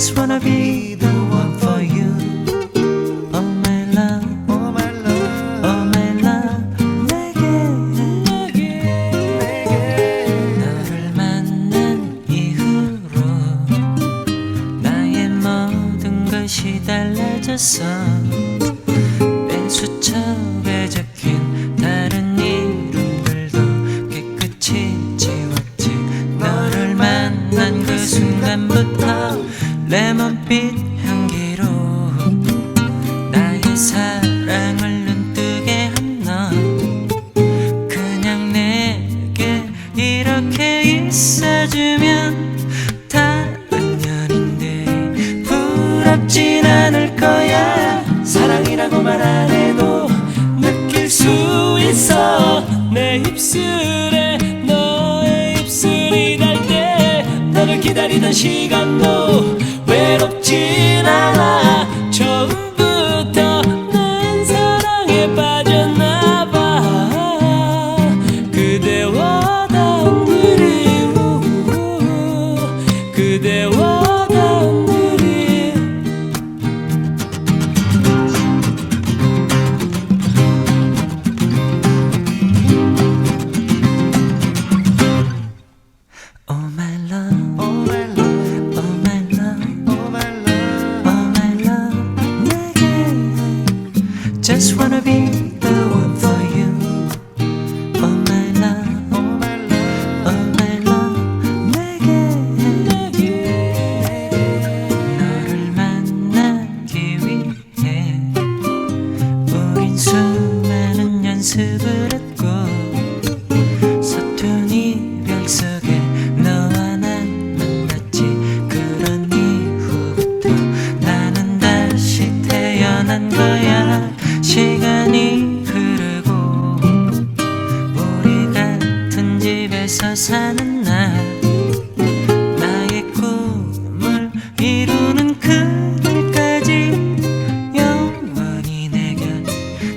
Just wanna be the one for you. Oh my love, Oh my love, oh my love. 내게 너를 만난 이후로 나의 모든 것이 달라졌어. 내 수첩에 적힌 다른 이름들도 깨끗이 지웠지. 너를 만난 그 순간부터 레몬빛 향기로 나의 사랑을 눈뜨게 한 너. 그냥 내게 이렇게 있어주면 다른 연인들이 부럽진 않을 거야. 사랑이라고 말 안 해도 느낄 수 있어. 내 입술에 너의 입술이 닿을 때 너를 기다리던 시간도 외롭진 않아. 처음부터 난 사랑에 빠졌나봐. 그대와 단둘이 그대와 단둘이. Oh my love, Oh my love, oh my love, oh my love, oh my love. 내게 Just wanna be the one for you. Oh my love, oh my love, oh my love. 내게 너를 만나기 위해 우린 수많은 연습을 했고 서툰 이별 속에 너와 난 만났지. 그런 이후부터 나는 다시 태어난 거야. 시간이 흐르고 우리 같은 집에서 사는 날 나의 꿈을 이루는 그날까지 영원히 내 곁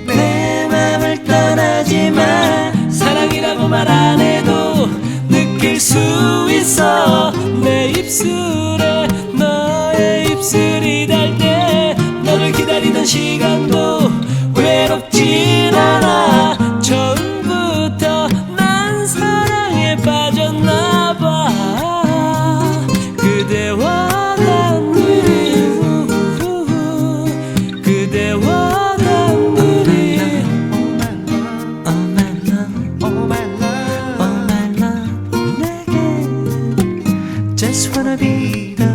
내 맘을 떠나지 마. 사랑이라고 말 안 해도 느낄 수 있어. 내 입술에 너의 입술이 닿을 때 너를 기다리던 시간도 외롭진 않아. 처음부터 난 사랑에 빠졌나봐. 그대와 단둘이 그대와 단둘이. Oh my love, Oh my love, oh my love. 내게 Just wanna be the